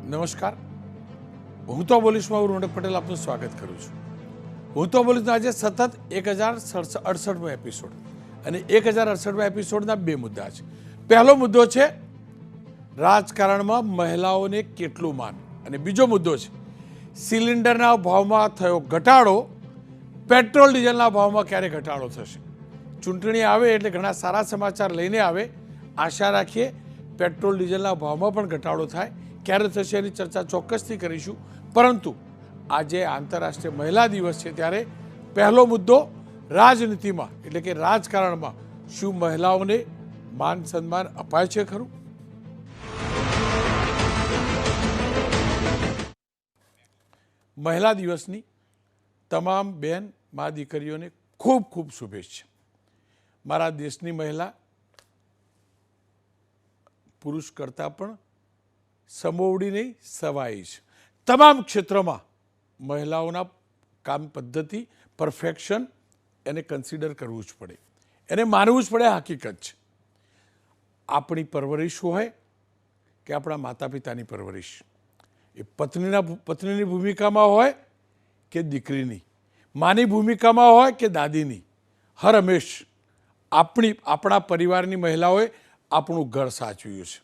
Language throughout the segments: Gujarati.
નમસ્કાર, હું તો બોલીશમાં રોનક પટેલ આપનું સ્વાગત કરું છું. હું તો બોલીશનો આજે સતત 1068મો એપિસોડ અને 1068મા એપિસોડના બે મુદ્દા છે. પહેલો મુદ્દો છે રાજકારણમાં મહિલાઓને કેટલું માન, અને બીજો મુદ્દો છે સિલિન્ડરના ભાવમાં થયો ઘટાડો, પેટ્રોલ ડીઝલના ભાવમાં ક્યારે ઘટાડો થશે. ચૂંટણી આવે એટલે ઘણા સારા સમાચાર લઈને આવે. આશા રાખીએ પેટ્રોલ ડીઝલના ભાવમાં પણ ઘટાડો થાય. ક્યારે થશે એની ચર્ચા ચોક્કસથી કરીશું. પરંતુ આજે આંતરરાષ્ટ્રીય મહિલા દિવસ છે, ત્યારે પહેલો મુદ્દો રાજનીતિમાં એટલે કે રાજકારણમાં શું મહિલાઓને માન સન્માન અપાય છે ખરું? મહિલા દિવસની તમામ બેન મા દીકરીઓને ખૂબ ખૂબ શુભેચ્છા. મારા દેશની મહિલા પુરુષ કરતાં પણ સમોવડી નહીં, સવાઈ છે. તમામ ક્ષેત્રમાં મહિલાઓના કામ પદ્ધતિ, પરફેક્શન એને કન્સિડર કરવું જ પડે, એને માનવું જ પડે. હકીકત છે. આપણી પરવરિશ હોય કે આપણા માતા પિતાની પરવરિશ, એ પત્નીની ભૂમિકામાં હોય કે દીકરીની, માની ભૂમિકામાં હોય કે દાદીની, હર હંમેશ આપણા પરિવારની મહિલાઓએ આપણું ઘર સાચવ્યું છે,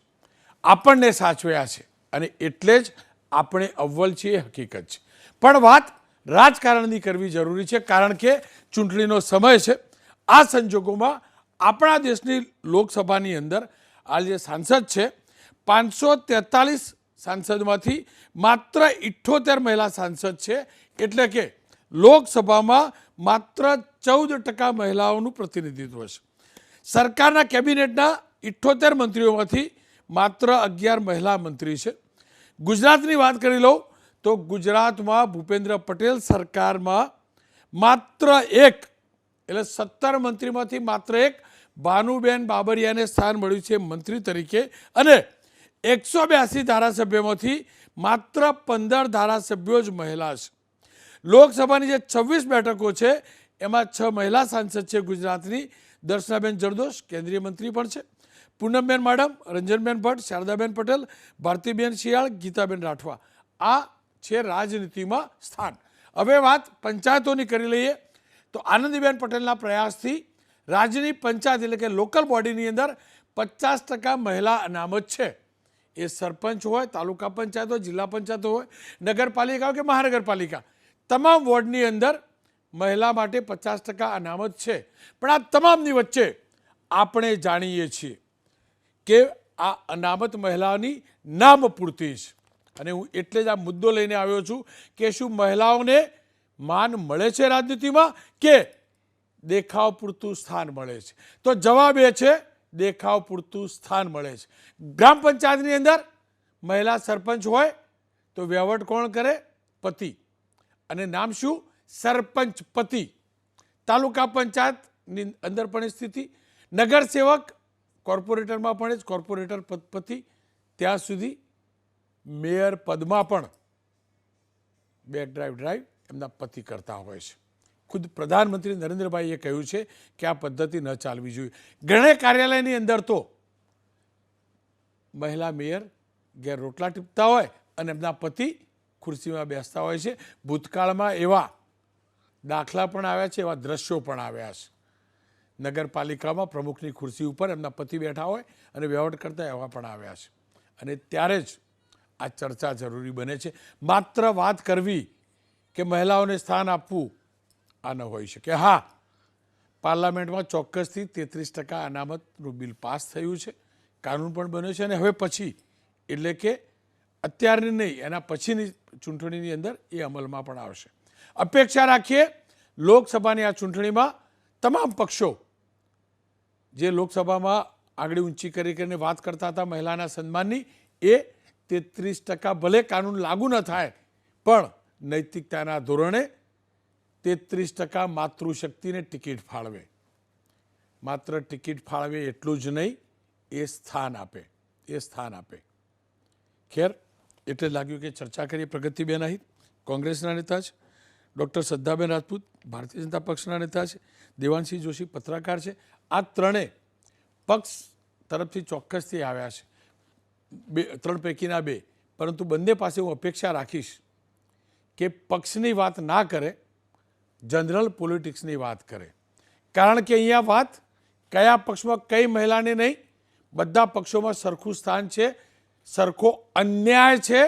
આપણને સાચવ્યા છે, અને એટલે જ આપણે અવ્વલ છીએ. હકીકત છે. પણ વાત રાજકારણની કરવી જરૂરી છે, કારણ કે ચૂંટણીનો સમય છે. આ સંજોગોમાં આપણા દેશની લોકસભાની અંદર આ જે સાંસદ છે, 543 સાંસદમાંથી માત્ર 78 મહિલા સાંસદ છે. એટલે કે લોકસભામાં માત્ર 14% મહિલાઓનું પ્રતિનિધિત્વ છે. સરકારના કેબિનેટના 78 મંત્રીઓમાંથી માત્ર 11 મહિલા મંત્રી છે. ગુજરાતની વાત કરી લઉં તો ગુજરાતમાં ભૂપેન્દ્ર પટેલ સરકારમાં માત્ર એક, એટલે 17 મંત્રીમાંથી માત્ર એક ભાનુબેન બાબરિયાને સ્થાન મળ્યું છે મંત્રી તરીકે, અને 182 ધારાસભ્યોમાંથી માત્ર 15 ધારાસભ્યો જ મહિલા છે. લોકસભાની જે 26 બેઠકો છે એમાં 6 મહિલા સાંસદ છે ગુજરાતની. દર્શનાબેન જરદોશ કેન્દ્રીય મંત્રી પણ છે, પૂનમબેન માડમ, રંજનબેન ભટ્ટ, શારદાબેન પટેલ, ભારતીબેન શિયાળ, ગીતાબેન રાઠવા. આ છે રાજનીતિમાં સ્થાન. હવે વાત પંચાયતોની કરી લઈએ તો આનંદીબેન પટેલના પ્રયાસથી રાજ્યની પંચાયત એટલે કે લોકલ બોડીની અંદર 50% મહિલા અનામત છે. એ સરપંચ હોય, તાલુકા પંચાયત હોય, જિલ્લા પંચાયતો હોય, નગરપાલિકા હોય કે મહાનગરપાલિકા, તમામ વોર્ડની અંદર મહિલા માટે 50% અનામત છે. પણ આ તમામની વચ્ચે આપણે જાણીએ છીએ કે આ અનામત મહિલાઓની નામ પૂરતી છે. અને હું એટલે જ આ મુદ્દો લઈને આવ્યો છું કે શું મહિલાઓને માન મળે છે રાજનીતિમાં, કે દેખાવ પૂરતું સ્થાન મળે છે? તો જવાબ એ છે દેખાવ પૂરતું સ્થાન મળે છે. ગ્રામ પંચાયતની અંદર મહિલા સરપંચ હોય તો વહીવટ કોણ કરે? પતિ. અને નામ શું? સરપંચ પતિ. તાલુકા પંચાયતની અંદર પણ સ્થિતિ, નગરસેવક કોર્પોરેટરમાં પણ જ કોર્પોરેટર પતિ, ત્યાં સુધી મેયર પદમાં પણ બેક ડ્રાઈવ એમના પતિ કરતા હોય છે. ખુદ પ્રધાનમંત્રી નરેન્દ્રભાઈએ કહ્યું છે કે આ પદ્ધતિ ન ચાલવી જોઈએ. ઘણા કાર્યાલયની અંદર તો મહિલા મેયર ઘેર રોટલા ટીપતા હોય અને એમના પતિ ખુરશીમાં બેસતા હોય છે. ભૂતકાળમાં એવા દાખલા પણ આવ્યા છે, એવા દ્રશ્યો પણ આવ્યા છે. નગરપાલિકામાં પ્રમુખની ખુરશી ઉપર એમના પતિ બેઠા હોય અને વહીવટ કરતા એવા પણ આવ્યા છે. અને ત્યારે જ આ ચર્ચા જરૂરી બને છે. માત્ર વાત કરવી કે મહિલાઓને સ્થાન આપવું આ ન હોઈ શકે. હા, પાર્લામેન્ટમાં ચોક્કસથી 33% અનામતનું બિલ પાસ થયું છે, કાનૂન પણ બન્યો છે, અને હવે પછી એટલે કે અત્યારની નહીં, એના પછીની ચૂંટણીની અંદર એ અમલમાં પણ આવશે. અપેક્ષા રાખીએ લોકસભાની આ ચૂંટણીમાં તમામ પક્ષો જે લોકસભામાં આગળ ઊંચી કરીને વાત કરતા હતા મહિલાના સન્માનની, એ 33% ભલે કાનૂન લાગુ ન થાય પણ નૈતિકતાના ધોરણે 33% માતૃશક્તિને ટિકિટ ફાળવે. માત્ર ટિકિટ ફાળવે એટલું જ નહીં, એ સ્થાન આપે. ખેર, એટલે લાગ્યું કે ચર્ચા કરીએ. પ્રગતિબેન આહિર કોંગ્રેસના નેતા છે, ડૉક્ટર શ્રદ્ધાબેન રાજપૂત ભારતીય જનતા પક્ષના નેતા છે, દેવાંશી જોશી પત્રકાર છે. આ ત્રણે પક્ષ તરફથી ચોક્કસથી આવ્યા છે. 3 પૈકીના 2 પરંતુ બંને પાસે હું અપેક્ષા રાખીશ કે પક્ષની વાત ના કરે, જનરલ પોલિટિક્સની વાત કરે. કારણ કે અહીંયા વાત કયા પક્ષમાં કઈ મહિલાને નહીં, બધા પક્ષોમાં સરખું સ્થાન છે, સરખો અન્યાય છે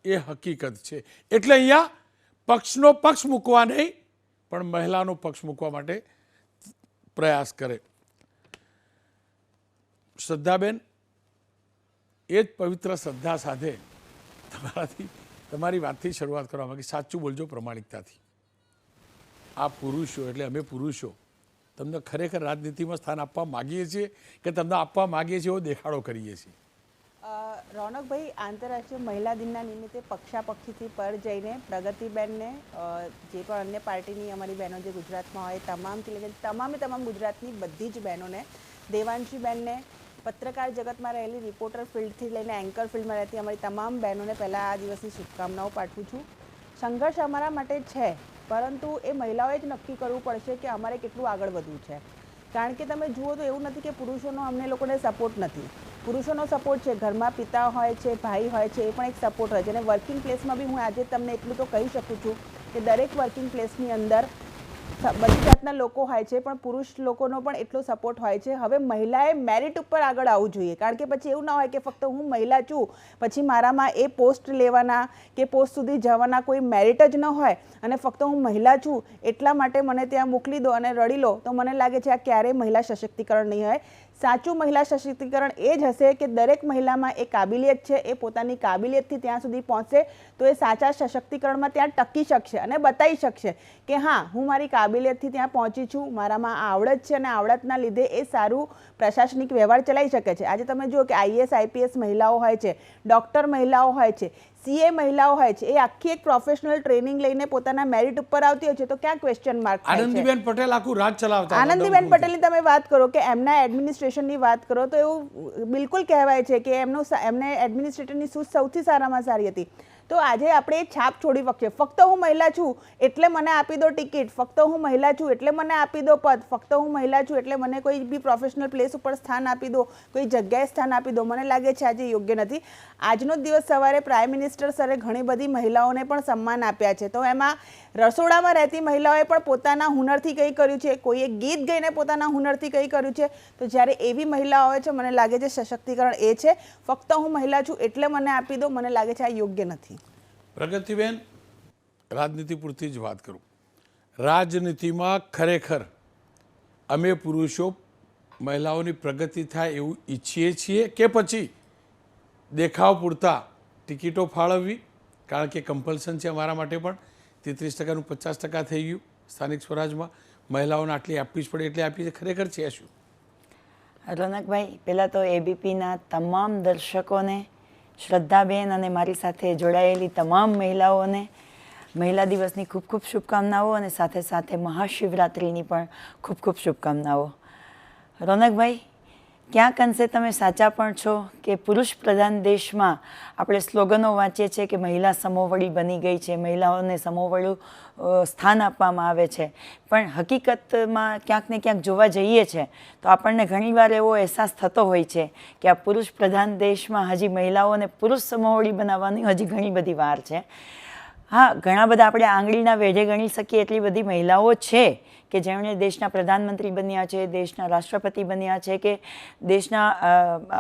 એ હકીકત છે. એટલે અહીંયા પક્ષનો પક્ષ મૂકવા નહીં પણ મહિલાનો પક્ષ મૂકવા માટે પ્રયાસ કરે. શ્રદ્ધાબેન, એ જ પવિત્ર શ્રદ્ધા સાથે તમારી વાતથી શરૂઆત કરવા માંગી. સાચું બોલજો પ્રામાણિકતાથી. આ પુરુષો એટલે અમે પુરુષો તમને ખરેખર રાજનીતિમાં સ્થાન આપવા માગીએ છીએ કે તમને આપવા માગીએ છીએ એવો દેખાડો કરીએ છીએ? રોનકભાઈ, આંતરરાષ્ટ્રીય મહિલા દિનના નિમિત્તે પક્ષાપક્ષીથી પર જઈને પ્રગતિબેનને જે પણ અન્ય પાર્ટીની અમારી બહેનો જે ગુજરાતમાં હોય તમામથી લઈને તમામ ગુજરાતની બધી જ બહેનોને, દેવાંશીબેનને, પત્રકાર જગતમાં રહેલી રિપોર્ટર ફિલ્ડથી લઈને એન્કર ફિલ્ડમાં રહેતી અમારી તમામ બહેનોને પહેલાં આ દિવસની શુભકામનાઓ પાઠવું છું. સંઘર્ષ અમારા માટે છે, પરંતુ એ મહિલાઓએ જ નક્કી કરવું પડશે કે અમારે કેટલું આગળ વધવું છે. કારણ કે તમે જુઓ તો એવું નથી કે પુરુષોનો અમને લોકોને સપોર્ટ નથી. પુરુષોનો સપોર્ટ છે, ઘરમાં પિતા હોય છે, ભાઈ હોય છે, એ પણ એક સપોર્ટ હોય છે. અને વર્કિંગ પ્લેસમાં બી હું આજે તમને એટલું તો કહી શકું છું કે દરેક વર્કિંગ પ્લેસની અંદર બધી જાતના લોકો હોય છે, પણ પુરુષ લોકોનો પણ એટલો સપોર્ટ હોય છે. હવે મહિલાએ મેરિટ ઉપર આગળ આવવું જોઈએ. કારણ કે પછી એવું ના હોય કે ફક્ત હું મહિલા છું પછી મારામાં એ પોસ્ટ લેવાના કે પોસ્ટ સુધી જવાના કોઈ મેરિટ જ ન હોય અને ફક્ત હું મહિલા છું એટલા માટે મને ત્યાં મોકલી દો અને રડી લો, તો મને લાગે છે આ ક્યારેય મહિલા સશક્તિકરણ નહીં હોય. સાચું મહિલા સશક્તિકરણ એ જ હશે કે દરેક મહિલામાં એ કાબિલિયત છે, એ પોતાની કાબિલિયતથી ત્યાં સુધી પહોંચશે તો એ સાચા સશક્તિકરણમાં ત્યાં ટકી શકશે અને બતાવી શકશે કે હા, હું મારી કાબિલિયતથી ત્યાં પહોંચી છું, મારામાં આવડત છે અને આવડતના લીધે એ સારું પ્રશાસનિક વ્યવહાર ચલાવી શકે છે. આજે તમે જુઓ કે આઈએએસ આઈપીએસ મહિલાઓ હોય છે, ડૉક્ટર મહિલાઓ હોય છે, સીએ મહિલાઓ હોય છે, એ આખી એક પ્રોફેશનલ ટ્રેનિંગ લઈને પોતાના મેરિટ ઉપર આવતી હોય છે, તો ક્યાં ક્વેશ્ચન માર્ક થાય છે? આનંદીબેન પટેલ આખું રાજ ચલાવતા. આનંદીબેન પટેલની તમે વાત કરો કે એમના એડમિનિસ્ટ્રેશનની વાત કરો તો એવું બિલકુલ કહેવાય છે કે એમને એડમિનિસ્ટ્રેટરની સૂઝ સૌથી સારામાં સારી હતી. તો આજે આપણે એ છાપ છોડી શકીએ. ફક્ત હું મહિલા છું એટલે મને આપી દો ટિકિટ, ફક્ત હું મહિલા છું એટલે મને આપી દો પદ, ફક્ત હું મહિલા છું એટલે મને કોઈ બી પ્રોફેશનલ પ્લેસ ઉપર સ્થાન આપી દો, કોઈ જગ્યાએ સ્થાન આપી દો, મને લાગે છે આજે યોગ્ય નથી. આજનો દિવસ સવારે પ્રાઇમ મિનિસ્ટર સરે ઘણી બધી મહિલાઓને પણ સન્માન આપ્યા છે. તો એમાં રસોડામાં રહેતી મહિલાઓએ પણ પોતાના હુનરથી કંઈ કર્યું છે, કોઈએ ગીત ગાઈને પોતાના હુનરથી કંઈ કર્યું છે. તો જ્યારે એવી મહિલાઓ આવે છે, મને લાગે છે સશક્તિકરણ એ છે. ફક્ત હું મહિલા છું એટલે મને આપી દો, મને લાગે છે આ યોગ્ય નથી. પ્રગતિબેન, રાજનીતિ પૂરતી જ વાત કરું. રાજનીતિમાં ખરેખર અમે પુરુષો મહિલાઓની પ્રગતિ થાય એવું ઈચ્છીએ છીએ કે પછી દેખાવ પૂરતા ટિકિટો ફાળવવી? કારણ કે કમ્પલ્સન છે અમારા માટે પણ. 33%નું 50% થઈ ગયું. સ્થાનિક સ્વરાજમાં મહિલાઓને આટલી આપવી જ પડે એટલે આપી છે. ખરેખર છે શું? રોનકભાઈ, પહેલાં તો એબીપીના તમામ દર્શકોને, શ્રદ્ધાબેન અને મારી સાથે જોડાયેલી તમામ મહિલાઓને મહિલા દિવસની ખૂબ ખૂબ શુભકામનાઓ અને સાથે સાથે મહાશિવરાત્રિની પણ ખૂબ ખૂબ શુભકામનાઓ. રોનકભાઈ, ક્યાંક અંશે તમે સાચા પણ છો કે પુરુષ પ્રધાન દેશમાં આપણે સ્લોગનો વાંચીએ છીએ કે મહિલા સમોવડી બની ગઈ છે, મહિલાઓને સમોવડું સ્થાન આપવામાં આવે છે, પણ હકીકતમાં ક્યાંક ને ક્યાંક જોવા જઈએ છીએ તો આપણને ઘણીવાર એવો અહેસાસ થતો હોય છે કે આ પુરુષ પ્રધાન દેશમાં હજી મહિલાઓને પુરુષ સમોવડી બનાવવાની હજી ઘણી બધી વાર છે. હા, ઘણા બધા આપણે આંગળીના વેઢે ગણી શકીએ એટલી બધી મહિલાઓ છે કે જેમણે દેશના પ્રધાનમંત્રી બન્યા છે, દેશના રાષ્ટ્રપતિ બન્યા છે કે દેશના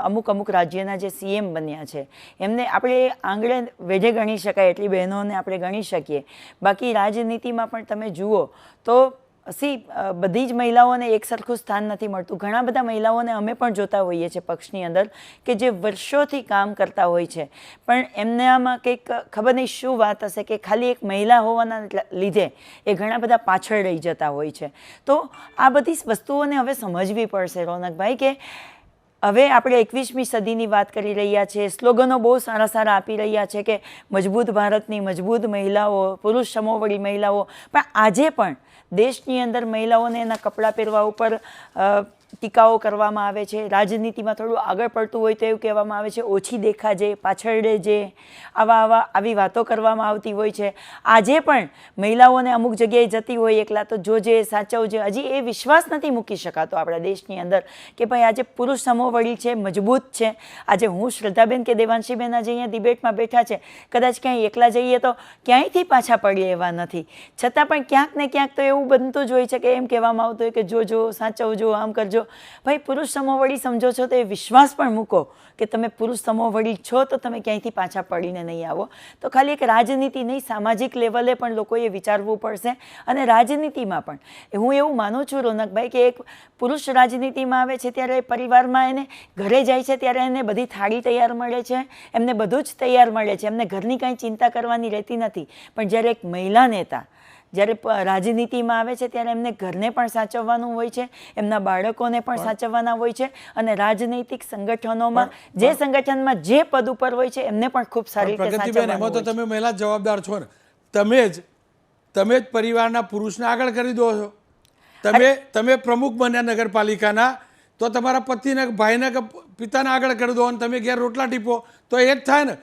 અમુક રાજ્યના જે સીએમ બન્યા છે. એમને આપણે આંગળે વેઢે ગણી શકાય એટલી બહેનોને આપણે ગણી શકીએ. બાકી રાજનીતિમાં પણ તમે જુઓ તો બધી જ મહિલાઓને એક સરખું સ્થાન નથી મળતું. ઘણા બધા મહિલાઓને અમે પણ જોતા હોઈએ છીએ પક્ષની અંદર કે જે વર્ષોથી કામ કરતા હોય છે, પણ એમનામાં કંઈક ખબર નહીં શું વાત હશે કે ખાલી એક મહિલા હોવાના લીધે એ ઘણા બધા પાછળ રહી જતા હોય છે. તો આ બધી વસ્તુઓને હવે સમજવી પડશે રોનકભાઈ કે હવે આપણે 21મી સદીની વાત કરી રહ્યા છીએ. સ્લોગનો બહુ સારા સારા આપી રહ્યા છે કે મજબૂત ભારતની મજબૂત મહિલાઓ, પુરુષ સમોવડી મહિલાઓ, પણ આજે પણ દેશની અંદર મહિલાઓને એના કપડાં પહેરવા ઉપર ટીકાઓ કરવામાં આવે છે, રાજનીતિમાં થોડું આગળ પડતું હોય તો એવું કહેવામાં આવે છે ઓછી દેખાજે, પાછળ રહેજે, આવી વાતો કરવામાં આવતી હોય છે. આજે પણ મહિલાઓને અમુક જગ્યાએ જતી હોય એકલા તો જોજે, સાચવજે, હજી એ વિશ્વાસ નથી મૂકી શકાતો આપણા દેશની અંદર કે ભાઈ આજે પુરુષ સમોવડી છે, મજબૂત છે. આજે હું શ્રદ્ધાબેન કે દેવાંશીબેન આજે અહીંયા ડિબેટમાં બેઠા છે, કદાચ ક્યાંય એકલા જઈએ તો ક્યાંયથી પાછા પડીએ એવા નથી, છતાં પણ ક્યાંક ને ક્યાંક તો એવું બનતું જ હોય છે કે એમ કહેવામાં આવતું હોય કે જોજો, સાચવજો, આમ કરજો. ભાઈ પુરુષ સમોવડી સમજો છો તો એ વિશ્વાસ પણ મૂકો કે તમે પુરુષ સમોવડી છો તો તમે ક્યાંયથી પાછા પડીને નહીં આવો. તો ખાલી એક રાજનીતિ નહીં, સામાજિક લેવલે પણ લોકોએ વિચારવું પડશે. અને રાજનીતિમાં પણ હું એવું માનું છું રોનકભાઈ કે એક પુરુષ રાજનીતિમાં આવે છે ત્યારે પરિવારમાં એને ઘરે જાય છે ત્યારે એને બધી થાળી તૈયાર મળે છે, એમને બધું જ તૈયાર મળે છે, એમને ઘરની કાંઈ ચિંતા કરવાની રહેતી નથી. પણ જ્યારે એક મહિલા નેતા જ્યારે રાજનીતિમાં આવે છે ત્યારે એમને ઘરને પણ સાચવવાનું હોય છે, એમના બાળકોને પણ સાચવવાના હોય છે, અને રાજનૈતિક સંગઠનોમાં જે સંગઠનમાં જે પદ ઉપર હોય છે એમને પણ ખૂબ સારી રીતે પ્રગતિબેન, એમાં તો તમે મહિલા જવાબદાર છો ને, તમે જ પરિવારના પુરુષને આગળ કરી દો છો. તમે પ્રમુખ બન્યા નગરપાલિકાના તો તમારા પતિને, ભાઈને કે પિતાને આગળ કરી દો અને તમે ઘેર રોટલા ટીપો તો એ જ થાય ને.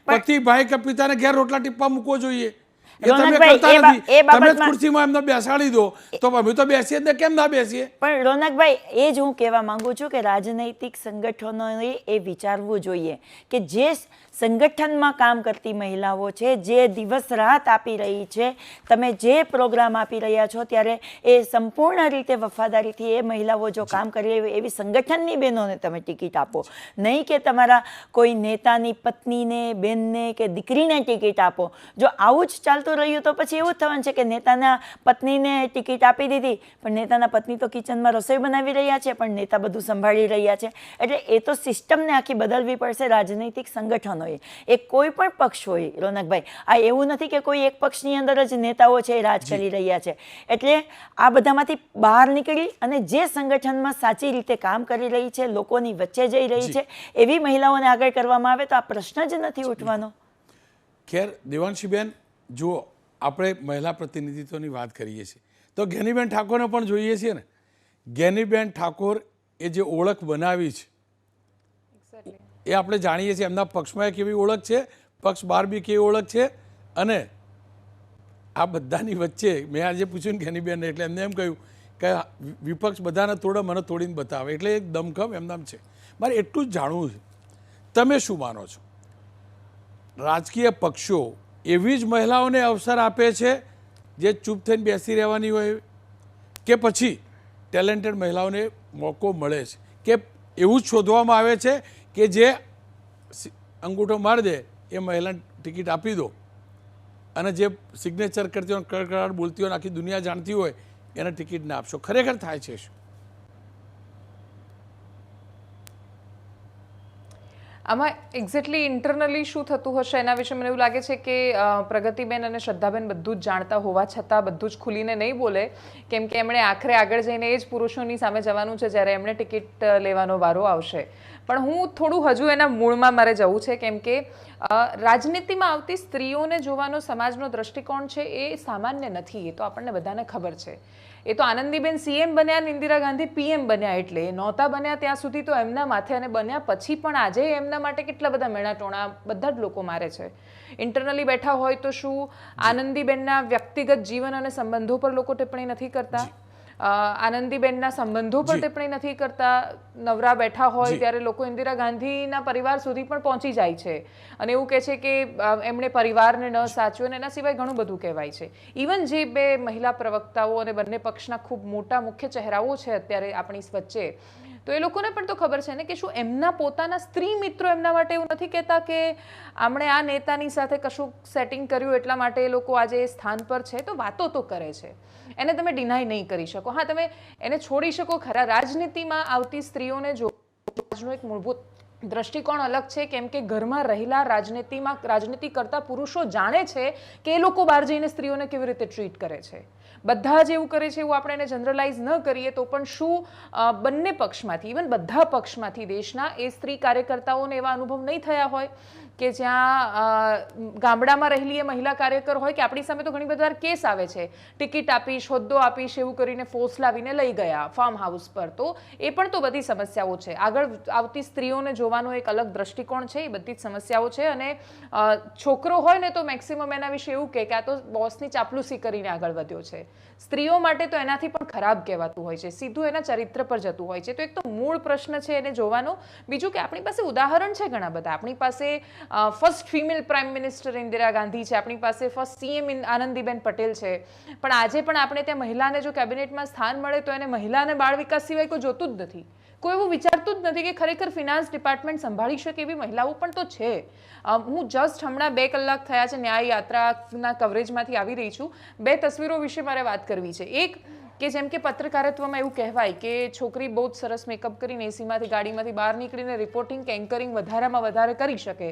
પતિ ભાઈ કે પિતાને ઘેર રોટલા ટીપવા મૂકવો જોઈએ. તમે ખુરશીમાં એમને બેસાડી દો તો અમે તો બેસીએ ને, કેમ ના બેસીએ? પણ રોનકભાઈ એ જ હું કહેવા માંગુ છું કે રાજનૈતિક સંગઠનોએ એ વિચારવું જોઈએ કે જે સંગઠનમાં કામ કરતી મહિલાઓ છે, જે દિવસ રાત આપી રહી છે, તમે જે પ્રોગ્રામ આપી રહ્યા છો ત્યારે એ સંપૂર્ણ રીતે વફાદારીથી એ મહિલાઓ જો કામ કરી રહી હોય એવી સંગઠનની બહેનોને તમે ટિકિટ આપો, નહીં કે તમારા કોઈ નેતાની પત્નીને, બેનને કે દીકરીને ટિકિટ આપો. જો આવું જ ચાલતું રહ્યું તો પછી એવું થવાનું છે કે નેતાના પત્નીને ટિકિટ આપી દીધી પણ નેતાના પત્ની તો કિચનમાં રસોઈ બનાવી રહ્યા છે પણ નેતા બધું સંભાળી રહ્યા છે. એટલે એ તો સિસ્ટમને આખી બદલવી પડશે રાજનૈતિક સંગઠનોએ. એ કોઈ પણ પક્ષ હોય રોનકભાઈ, આ એવું નથી કે કોઈ એક પક્ષની અંદર જ નેતાઓ છે એ રાજ કરી રહ્યા છે. એટલે આ બધામાંથી બહાર નીકળી અને જે સંગઠનમાં સાચી રીતે કામ કરી રહી છે, લોકોની વચ્ચે જઈ રહી છે એવી મહિલાઓને આગળ કરવામાં આવે તો આ પ્રશ્ન જ નથી ઉઠવાનો. ખેર દેવાંશીબેન, જુઓ આપણે મહિલા પ્રતિનિધિત્વની વાત કરીએ છીએ તો જ્ઞાનીબેન ઠાકોરને પણ જોઈએ છીએ ને. જ્ઞાનીબેન ઠાકોર એ જે ઓળખ બનાવી છે એ આપણે જાણીએ છીએ. એમના પક્ષમાં એક એવી ઓળખ છે, પક્ષ બહાર બી કેવી ઓળખ છે. અને આ બધાની વચ્ચે મેં આજે પૂછ્યું ને જ્ઞાનીબેનને એટલે એમને એમ કહ્યું કે વિપક્ષ બધાને તોડે, મને તોડીને બતાવે. એટલે એક દમખમ એમનામ છે. મારે એટલું જ જાણવું છે, તમે શું માનો છો? રાજકીય પક્ષો એવી જ મહિલાઓને અવસર આપે છે જે ચૂપ થઈને બેસી રહેવાની હોય, કે પછી ટેલેન્ટેડ મહિલાઓને મોકો મળે છે, કે એવું જ શોધવામાં આવે છે કે જે અંગૂઠો મારી દે એ મહિલાને ટિકિટ આપી દો અને જે સિગ્નેચર કરતી હોય, કડકડાટ બોલતી હોય, આખી દુનિયા જાણતી હોય એને ટિકિટ ના આપશો? ખરેખર થાય છે શું? આમાં એક્ઝેક્ટલી ઇન્ટરનલી શું થતું હશે એના વિશે મને એવું લાગે છે કે પ્રગતિબેન અને શ્રદ્ધાબેન બધું જ જાણતા હોવા છતાં બધું જ ખુલીને નહીં બોલે, કેમ કે એમણે આખરે આગળ જઈને એ જ પુરુષોની સામે જવાનું છે જ્યારે એમણે ટિકિટ લેવાનો વારો આવશે. પણ હું થોડું હજુ એના મૂળમાં મારે જવું છે, કેમ કે રાજનીતિમાં આવતી સ્ત્રીઓને જોવાનો સમાજનો દ્રષ્ટિકોણ છે એ સામાન્ય નથી. એ તો આપણને બધાને ખબર છે. એ તો આનંદીબેન સીએમ બન્યા ને ઇન્દિરા ગાંધી પીએમ બન્યા, એટલે નહોતા બન્યા ત્યાં સુધી તો એમના માથે, અને બન્યા પછી પણ આજે એમના માટે કેટલા બધા મેણા ટોણા બધા જ લોકો મારે છે. ઇન્ટરનલી બેઠા હોય તો શું આનંદીબેનના વ્યક્તિગત જીવન અને સંબંધો પર લોકો ટિપ્પણી નથી કરતા? આનંદીબેનના સંબંધો પર ટિપ્પણી નથી કરતા? નવરા બેઠા હોય ત્યારે લોકો ઇન્દિરા ગાંધીના પરિવાર સુધી પણ પહોંચી જાય છે અને એવું કહે છે કે એમણે પરિવારને ન સાચ્યો, અને એના સિવાય ઘણું બધું કહેવાય છે. ઇવન જે બે મહિલા પ્રવક્તાઓ અને બંને પક્ષના ખૂબ મોટા મુખ્ય ચહેરાઓ છે અત્યારે આપણી વચ્ચે, તો એ લોકોને પણ તો ખબર છે ને કે શું એમના પોતાના સ્ત્રી મિત્રો એમના માટે એવું નથી કહેતા કે આમણે આ નેતાની સાથે કશું સેટિંગ કર્યું એટલા માટે એ લોકો આજે એ સ્થાન પર છે? તો વાતો તો કરે છે, એને તમે ડિનાય નહીં કરી શકો. હા, તમે એને છોડી શકો ખરા. રાજનીતિમાં આવતી સ્ત્રીઓને જો આજનો એક મૂળભૂત દ્રષ્ટિકોણ અલગ છે, કેમ કે ઘરમાં રહેલા રાજનીતિ કરતા પુરુષો જાણે છે કે એ લોકો બહાર જઈને સ્ત્રીઓને કેવી રીતે ટ્રીટ કરે છે. બધા જ એવું કરે છે એવું આપણે એને જનરલાઇઝ ન કરીએ તો પણ શું બંને પક્ષમાંથી, ઇવન બધા પક્ષમાંથી દેશના એ સ્ત્રી કાર્યકર્તાઓને એવા અનુભવ નહીં થયા હોય કે જ્યાં ગામડામાં રહેલી એ મહિલા કાર્યકર હોય કે આપણી સામે તો ઘણી બધા કેસ આવે છે, ટિકિટ આપીશ, હોદ્દો આપીશ એવું કરીને ફોર્સ લાવીને લઈ ગયા ફાર્મ હાઉસ પર. તો એ પણ તો બધી સમસ્યાઓ છે. આગળ આવતી સ્ત્રીઓને જોવાનો એક અલગ દ્રષ્ટિકોણ છે, એ બધી જ સમસ્યાઓ છે. અને છોકરો હોય ને તો મેક્સિમમ એના વિશે એવું કે આ તો બોસની ચાપલુસી કરીને આગળ વધ્યો છે. સ્ત્રીઓ માટે તો એનાથી પણ ખરાબ કહેવાતું હોય છે, સીધું એના ચરિત્ર પર જતું હોય છે. તો એક તો મૂળ પ્રશ્ન છે એને જોવાનો. બીજું કે આપણી પાસે ઉદાહરણ છે ઘણા બધા. આપણી પાસે first female prime minister Indira Gandhi છે, આપણી પાસે ફર્સ્ટ સીએમ આનંદીબેન પટેલ છે. પણ આજે પણ આપણે ત્યાં મહિલાને જો કેબિનેટમાં સ્થાન મળે તો એને મહિલાને બાળ વિકાસ સિવાય કોઈ જોતું જ નથી. કોઈ એવું વિચારતું જ નથી કે ખરેખર ફિનાન્સ ડિપાર્ટમેન્ટ સંભાળી શકે એવી મહિલાઓ પણ તો છે. હું જસ્ટ હમણાં 2 કલાક થયા છે ન્યાય યાત્રાના કવરેજમાંથી આવી રહી છું. 2 તસવીરો વિશે મારે વાત કરવી છે. એક કે જેમ કે પત્રકારત્વમાં એવું કહેવાય કે છોકરી બહુ જ સરસ મેકઅપ કરીને એસીમાંથી ગાડીમાંથી બહાર નીકળીને રિપોર્ટિંગ કે એન્કરિંગ વધારામાં વધારે કરી શકે,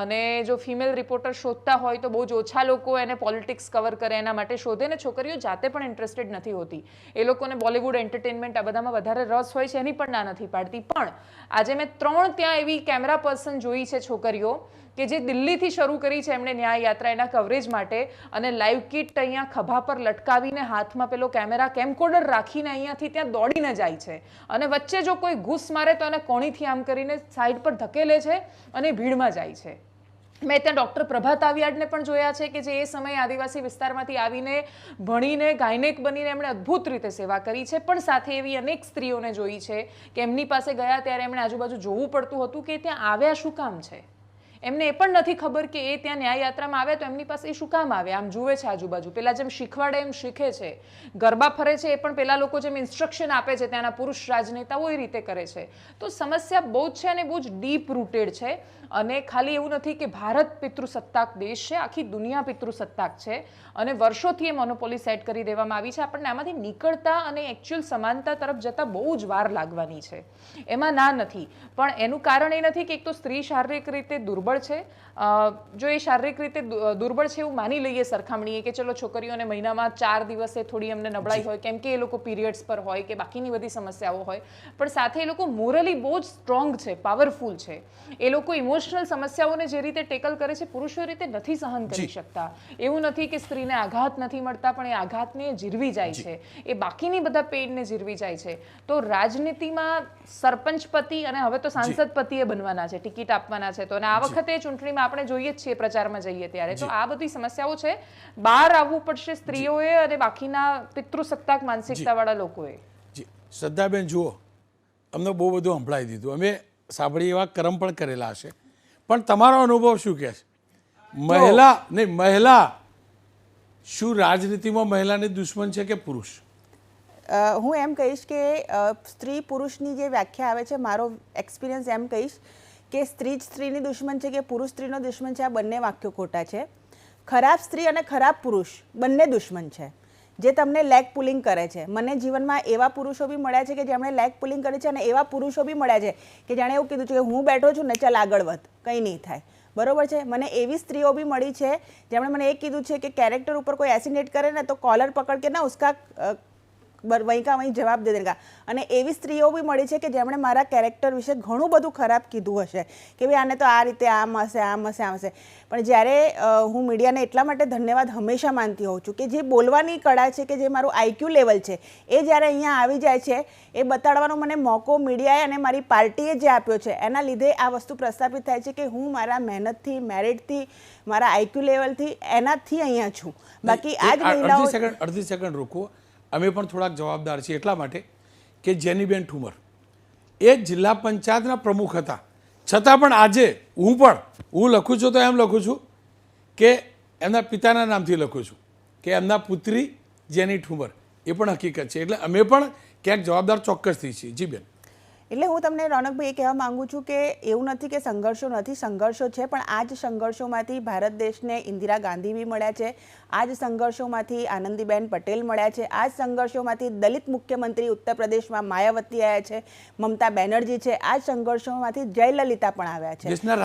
અને જો ફિમેલ રિપોર્ટર શોધતા હોય તો બહુ જ ઓછા લોકો એને પોલિટિક્સ કવર કરે એના માટે શોધે, ને છોકરીઓ જાતે પણ ઇન્ટરેસ્ટેડ નથી હોતી. એ લોકોને બોલિવૂડ એન્ટરટેનમેન્ટ આ બધામાં વધારે રસ હોય છે, એની પણ ના નથી પાડતી. પણ આજે મેં 3 ત્યાં એવી કેમેરા પર્સન જોઈ છે છોકરીઓ કે જે દિલ્હીથી શરૂ કરી છે એમણે ન્યાય યાત્રા એના કવરેજ માટે, અને લાઈવ કિટ અહીંયા ખભા પર લટકાવીને હાથમાં પેલો કેમેરા કેમકોર્ડર રાખીને અહીંયાથી ત્યાં દોડીને જાય છે. અને વચ્ચે જો કોઈ ઘૂસ મારે તો એને કોણીથી આમ કરીને સાઈડ પર ધકેલે છે અને ભીડમાં જાય છે. મેં ત્યાં ડૉક્ટર પ્રભાત આવિયાડને પણ જોયા છે કે જે એ સમયે આદિવાસી વિસ્તારમાંથી આવીને ભણીને ગાયનેક બનીને એમણે અદ્ભુત રીતે સેવા કરી છે. પણ સાથે એવી અનેક સ્ત્રીઓને જોઈ છે કે એમની પાસે ગયા ત્યારે એમણે આજુબાજુ જોવું પડતું હતું કે ત્યાં આવ્યા શું કામ છે. એમને એ પણ નથી ખબર કે એ ત્યાં ન્યાય યાત્રામાં આવ્યા તો એમની પાસે એ શું કામ આવ્યા. આમ જુએ છે આજુબાજુ, પેલા જેમ શીખવાડે એમ શીખે છે, ગરબા ફરે છે એ પણ પેલા લોકો જેમ ઇન્સ્ટ્રક્શન આપે છે ત્યાંના પુરુષ રાજનેતાઓ એ રીતે કરે છે. તો સમસ્યા બહુ જ છે અને બહુ જ ડીપ રૂટેડ છે. અને ખાલી એવું નથી કે ભારત પિતૃસત્તાક દેશ છે, આખી દુનિયા પિતૃસત્તાક છે અને વર્ષોથી એ મોનોપોલી સેટ કરી દેવામાં આવી છે. આપણને આમાંથી નીકળતા અને એકચ્યુઅલ સમાનતા તરફ જતા બહુ જ વાર લાગવાની છે, એમાં ના નથી. પણ એનું કારણ એ નથી કે એક તો સ્ત્રી શારીરિક રીતે દુર્બળ છે. જો એ શારીરિક રીતે દુર્બળ છે એવું માની લઈએ સરખામણીએ કે ચલો છોકરીઓને મહિનામાં 4 દિવસે થોડી એમને નબળાઈ હોય કેમ કે એ લોકો પીરિયડ્સ પર હોય કે બાકીની બધી સમસ્યાઓ હોય, પણ સાથે એ લોકો મોરલી બહુ જ સ્ટ્રોંગ છે, પાવરફુલ છે. એ લોકો ઇમોશનલ સમસ્યાઓને જે રીતે ટેકલ કરે છે પુરુષો રીતે નથી સહન કરી શકતા. એવું નથી કે સ્ત્રીને આઘાત નથી મળતા, પણ એ આઘાતને જીરવી જાય છે, એ બાકીની બધા પેઇનને જીરવી જાય છે. તો રાજનીતિમાં સરપંચ પતિ અને હવે તો સાંસદ પતિએ બનવાના છે, ટિકિટ આપવાના છે. તો અને આ વખતે ચૂંટણીમાં આપણે જોઈએ જ છીએ પ્રચારમાં જઈએ ત્યારે. તો આ બધી સમસ્યાઓ છે, બહાર આવવું પડશે સ્ત્રીઓએ અને બાકીના પિતૃસત્તાક માનસિકતાવાળા લોકોએ. જી શ્રદ્ધાબેન, જુઓ અમને બહુ બધું સંભળાવી દીધું, અમે સાંભળી એવા કર્મ પણ કરેલા હશે, પણ તમારો અનુભવ શું કહે છે? મહિલા શું રાજનીતિમાં મહિલાની દુશ્મન છે કે પુરુષ? હું એમ કહીશ કે સ્ત્રી પુરુષની જે વ્યાખ્યા આવે છે, મારો એક્સપિરિયન્સ એમ કહીશ કે સ્ત્રી જ સ્ત્રીની દુશ્મન છે કે પુરુષ સ્ત્રીનો દુશ્મન છે, આ બંને વાક્યો ખોટા છે. ખરાબ સ્ત્રી અને ખરાબ પુરુષ બંને દુશ્મન છે જે તમને લેગ પુલિંગ કરે છે. મને જીવનમાં એવા પુરુષો બી મળ્યા છે કે જેમણે લેગ પુલિંગ કરી છે, અને એવા પુરુષો બી મળ્યા છે કે જાણે એવું કીધું છે કે હું બેઠો છું ને, ચાલ આગળ વધ, કંઈ નહીં થાય. બરોબર છે. મને એવી સ્ત્રીઓ બી મળી છે જેમણે મને એ કીધું છે કે કેરેક્ટર ઉપર કોઈ એસિનેટ કરે ને તો કોલર પકડ કે ના ઉસકા વहीं का वहीं જવાબ દે દેગા. અને એવી સ્ત્રીઓ બી મળી છે કે જેમણે મારા કેરેક્ટર વિશે ઘણું બધું ખરાબ કીધું હશે કે ભાઈ આને તો આ રીતે આમ હશે આમ હશે આમ હશે. પણ જ્યારે હું મીડિયાને એટલા માટે ધન્યવાદ હંમેશા માનતી હોઉં છું કે જે બોલવાની કળા છે, કે જે મારું આઈક્યુ લેવલ છે, એ જ્યારે અહીંયા આવી જાય છે એ બતાડવાનો મને મોકો મીડિયાએ અને મારી પાર્ટીએ જે આપ્યો છે, એના લીધે આ વસ્તુ પ્રસ્થાપિત થાય છે કે હું મારા મહેનતથી, મેરિટથી, મારા આઈક્યુ લેવલથી એનાથી અહીંયા છું. બાકી આ જ મહિલાઓ અડધી સેકન્ડ રોકો. અમે પણ થોડાક જવાબદાર છીએ એટલા માટે કે જેનીબેન ઠુમર એ જિલ્લા પંચાયતના પ્રમુખ હતા, છતાં પણ આજે હું લખું છું તો એમ લખું છું કે એમના પિતાના નામથી લખું છું કે એમના પુત્રી જેની ઠુમર, એ પણ હકીકત છે. એટલે અમે પણ ક્યાંક જવાબદાર ચોક્કસથી છીએ. જી બેન. એટલે હું તમને રોનકભાઈ એ કહેવા માંગુ છું કે એવું નથી કે સંઘર્ષો નથી, સંઘર્ષો છે, પણ આ જ સંઘર્ષોમાંથી ભારત દેશને ઇન્દિરા ગાંધી બી મળ્યા છે, આ જ સંઘર્ષોમાંથી આનંદીબેન પટેલ મળ્યા છે, આ જ સંઘર્ષોમાંથી દલિત મુખ્યમંત્રી ઉત્તર પ્રદેશમાં માયાવતી આવ્યા છે, મમતા બેનર્જી છે, આ જ સંઘર્ષોમાંથી જયલલિતા પણ આવ્યા છે. દેશના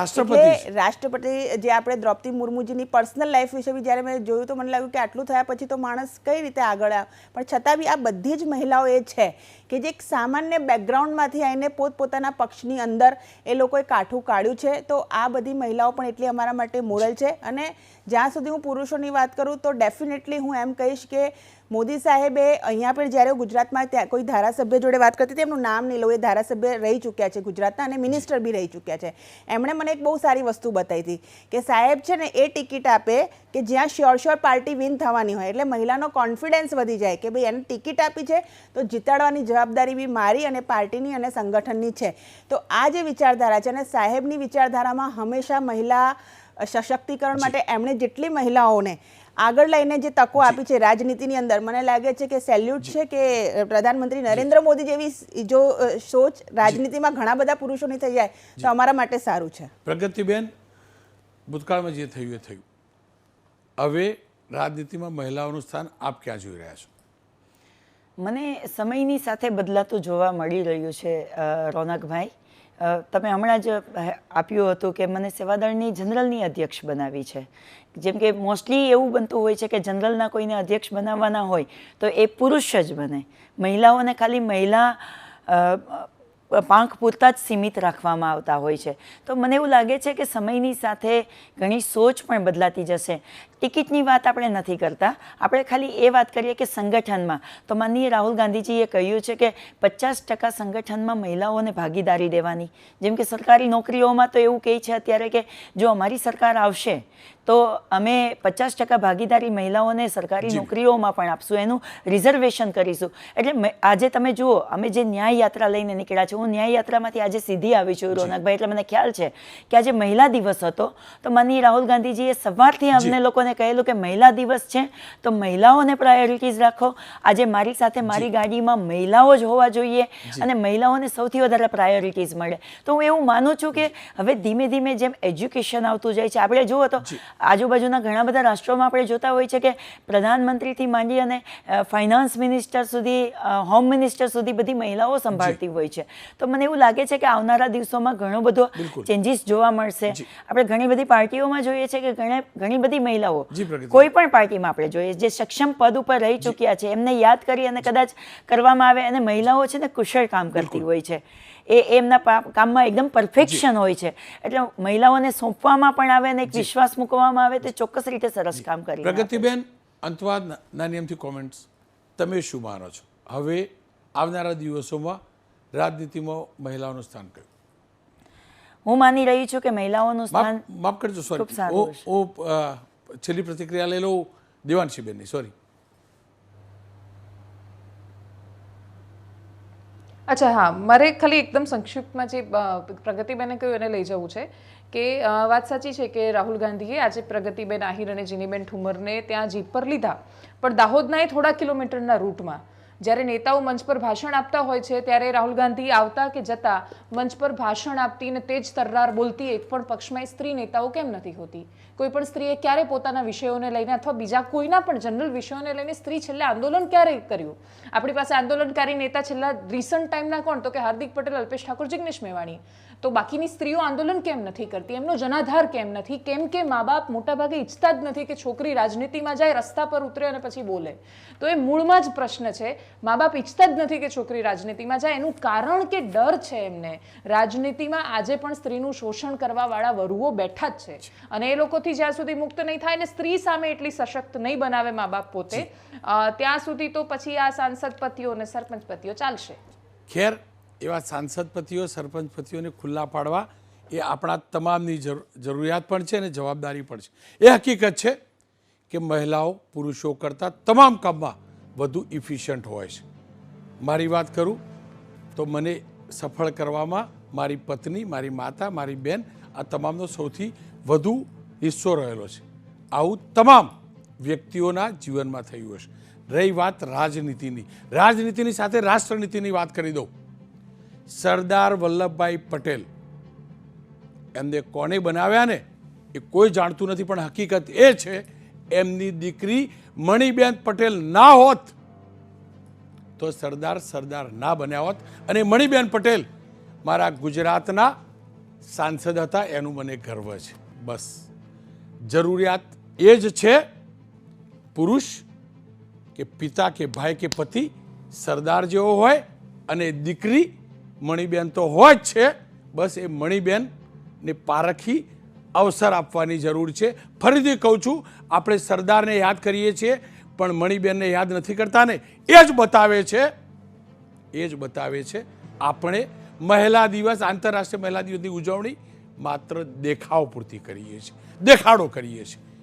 રાષ્ટ્રપતિ જે આપણે દ્રૌપદી મુર્મુજીની પર્સનલ લાઈફ વિશે બી જ્યારે મેં જોયું તો મને લાગ્યું કે આટલું થયા પછી તો માણસ કઈ રીતે આગળ આવે. પણ છતાં બી આ બધી જ મહિલાઓ એ છે કે જે એક સામાન્ય બેકગ્રાઉન્ડમાંથી લઈને પોતપોતાના પક્ષની અંદર એ લોકોએ કાઠું કાઢ્યું છે. તો આ બધી મહિલાઓ પણ એટલી અમારા માટે મોરલ છે. અને જ્યાં સુધી હું પુરુષોની વાત કરું તો ડેફિનેટલી હું એમ કહીશ કે મોદી સાહેબે અહીંયા પણ જ્યારે ગુજરાતમાં ત્યાં કોઈ ધારાસભ્ય જોડે વાત કરતી હતી, એમનું નામ નહીં લઉં, એ ધારાસભ્ય રહી ચૂક્યા છે ગુજરાતના અને મિનિસ્ટર બી રહી ચૂક્યા છે. એમણે મને એક બહુ સારી વસ્તુ બતાવી હતી કે સાહેબ છે ને એ ટિકિટ આપે કે જ્યાં શ્યોર પાર્ટી વિન થવાની હોય, એટલે મહિલાનો કોન્ફિડન્સ વધી જાય કે ભાઈ એને ટિકિટ આપી છે તો જીતાડવાની જવાબદારી બી મારી અને પાર્ટીની અને સંગઠનની છે. તો આ જે વિચારધારા છે અને સાહેબની વિચારધારામાં હંમેશા મહિલા સશક્તિકરણ માટે એમણે જેટલી મહિલાઓને આગળ લઈને જે તકો આપી છે રાજનીતિની અંદર, મને લાગે છે કે સેલ્યુટ છે કે પ્રધાનમંત્રી નરેન્દ્ર મોદી જેવી જો સોચ રાજનીતિમાં ઘણા બધા પુરુષોની થઈ જાય તો અમારા માટે સારું છે. પ્રગતિબેન, ભૂતકાળમાં જે થયું એ થયું. હવે રાજનીતિમાં મહિલાઓનું સ્થાન આપ ક્યાં જોઈ રહ્યા છો? મને સમયની સાથે બદલાતું જોવા મળી રહ્યું છે રોનકભાઈ. તમે હમણાં જ આપ્યું હતું કે મને સેવાદળની જનરલની અધ્યક્ષ બનાવી છે. જેમ કે મોસ્ટલી એવું બનતું હોય છે કે જનરલના કોઈને અધ્યક્ષ બનાવવાના હોય તો એ પુરુષ જ બને. મહિલાઓને ખાલી મહિલા પાંખ પૂરતા જ સીમિત રાખવામાં આવતા હોય છે. તો મને એવું લાગે છે કે સમયની સાથે ઘણી સોચ પણ બદલાતી જશે. ટિકિટની વાત આપણે નથી કરતા, આપણે ખાલી એ વાત કરીએ કે સંગઠનમાં તો માનનીય રાહુલ ગાંધીજીએ કહ્યું છે કે 50% સંગઠનમાં મહિલાઓને ભાગીદારી દેવાની. જેમ કે સરકારી નોકરીઓમાં તો એવું કહે છે અત્યારે કે જો અમારી સરકાર આવશે તો અમે 50% ભાગીદારી મહિલાઓને સરકારી નોકરીઓમાં પણ આપશું, એનું રિઝર્વેશન કરીશું. એટલે આજે તમે જુઓ, અમે જે ન્યાય યાત્રા લઈને નીકળ્યા છે, હું ન્યાય યાત્રામાંથી આજે સીધી આવી છું રોનકભાઈ, એટલે મને ખ્યાલ છે કે આજે મહિલા દિવસ હતો તો માનનીય રાહુલ ગાંધીજીએ સવારથી અમને લોકોને કહેલું કે મહિલા દિવસ છે તો મહિલાઓને પ્રાયોરિટીઝ રાખો. આજે મારી સાથે મારી ગાડીમાં મહિલાઓ જ હોવા જોઈએ અને મહિલાઓને સૌથી વધારે પ્રાયોરિટીઝ મળે. તો હું એવું માનું છું કે હવે ધીમે ધીમે જેમ એજ્યુકેશન આવતું જાય છે, આપણે જુઓ તો આજુબાજુના ઘણા બધા રાષ્ટ્રોમાં આપણે જોતા હોય છે કે પ્રધાનમંત્રીથી માંડી અને ફાઇનાન્સ મિનિસ્ટર સુધી, હોમ મિનિસ્ટર સુધી બધી મહિલાઓ સંભાળતી હોય છે. તો મને એવું લાગે છે કે આવનારા દિવસોમાં ઘણો બધો ચેન્જીસ જોવા મળશે. આપણે ઘણી બધી પાર્ટીઓમાં જોઈએ છે કે ઘણી બધી મહિલાઓ કોઈ પણ પાર્ટીમાં આપણે જોઈએ જે સક્ષમ પદ ઉપર રહી ચૂક્યા છે, એમને યાદ કરી અને કદાચ કરવામાં આવે અને મહિલાઓ છે ને કુશળ કામ કરતી હોય છે. એ એમના કામમાં એકદમ પરફેક્શન હોય છે. એટલે મહિલાઓને સોંપવામાં પણ આવે અને એક વિશ્વાસ મૂકવામાં આવે તો ચોક્કસ રીતે સરસ કામ કરી. પ્રગતિબેન, અંતવાદ નાની અમથી કોમેન્ટ્સ, તમે શું માનો છો હવે આવનારા દિવસોમાં રાજનીતિમાં મહિલાઓનું સ્થાન કયું? હું માની રહી છું કે મહિલાઓનું સ્થાન માફ કરજો, સોરી, હું છેલ્લી પ્રતિક્રિયા લઈ લઉં દેવાંશીબેનની. સોરી. અચ્છા, હા, મારે ખાલી એકદમ સંક્ષિપ્તમાં જે પ્રગતિબેને કહ્યું એને લઈ જવું છે કે વાત સાચી છે કે રાહુલ ગાંધીએ આજે પ્રગતિબેન આહિર અને જીનીબેન ઠુમરને ત્યાં જીપ પર લીધા, પણ દાહોદના એ થોડા કિલોમીટરના રૂટમાં જ્યારે નેતાઓ મંચ પર ભાષણ આપતા હોય છે ત્યારે રાહુલ ગાંધી આવતા કે જતા મંચ પર ભાષણ આપતી અને તેજ તર્રાર બોલતી એક પણ પક્ષમાં સ્ત્રી નેતાઓ કેમ નથી હોતી? કોઈ પણ સ્ત્રીએ ક્યારે પોતાના વિષયોને લઈને અથવા બીજા કોઈના પણ જનરલ વિષયોને લઈને સ્ત્રી છેલ્લે આંદોલન ક્યારે કર્યું? આપણી પાસે આંદોલનકારી નેતા છેલ્લા રિસન્ટ ટાઈમના કોણ? તો કે હાર્દિક પટેલ, અલ્પેશ ઠાકોર, જિગ્નેશ મેવાણી. તો બાકીની સ્ત્રીઓ આંદોલન કેમ નથી કરતી? એમનો જનાધાર કેમ નથી? કેમ કે મા બાપ મોટાભાગે ઈચ્છતા જ નથી કે છોકરી રાજનીતિમાં જાય, રસ્તા પર ઉતરે અને પછી બોલે. તો એ મૂળમાં જ પ્રશ્ન છે. મા બાપ ઈચ્છતા જ નથી કે છોકરી રાજનીતિમાં જાય. એનું કારણ કે ડર છે એમને. રાજનીતિમાં આજે પણ સ્ત્રીનું શોષણ કરવાવાળા વરુઓ બેઠા જ છે અને એ લોકોથી જ્યાં સુધી મુક્ત નહીં થાય અને સ્ત્રી સામે એટલી સશક્ત નહીં બનાવે મા બાપ પોતે, ત્યાં સુધી તો પછી આ સાંસદ પતિઓ અને સરપંચ પતિઓ ચાલશે. ખેર, એવા સાંસદ પતિઓ, સરપંચ પતિઓને ખુલ્લા પાડવા એ આપણા તમામની જરૂરિયાત પણ છે અને જવાબદારી પણ છે. એ હકીકત છે કે મહિલાઓ પુરુષો કરતાં તમામ કામમાં વધુ ઇફિશિયન્ટ હોય છે. મારી વાત કરું તો મને સફળ કરવામાં મારી પત્ની, મારી માતા, મારી બેન, આ તમામનો સૌથી વધુ હિસ્સો રહેલો છે. આવું તમામ વ્યક્તિઓના જીવનમાં થયું હશે. રહી વાત રાજનીતિની સાથે રાષ્ટ્રનીતિની વાત કરી દઉં. સરદાર વલ્લભભાઈ પટેલ એમને કોને બનાવ્યા ને એ કોઈ જાણતું નથી, પણ હકીકત એ છે એમની દીકરી મણિબેન પટેલ ના હોત તો સરદાર ના બન્યા હોત. અને મણિબેન પટેલ મારા ગુજરાતના સાંસદ હતા, એનું મને ગર્વ છે. બસ જરૂરિયાત એ જ છે, પુરુષ કે પિતા કે ભાઈ કે પતિ સરદાર જેવો હોય અને દીકરી મણિબેન તો હોય જ છે, બસ એ મણિબેનને પારખી અવસર આપવાની જરૂર છે. ફરીથી કહું છું, આપણે સરદારને યાદ કરીએ છીએ પણ મણિબેનને યાદ નથી કરતા ને. એ જ બતાવે છે આપણે મહિલા દિવસ, આંતરરાષ્ટ્રીય મહિલા દિવસની ઉજવણી માત્ર દેખાવ પૂરતી કરીએ છીએ, દેખાડો કરીએ છીએ.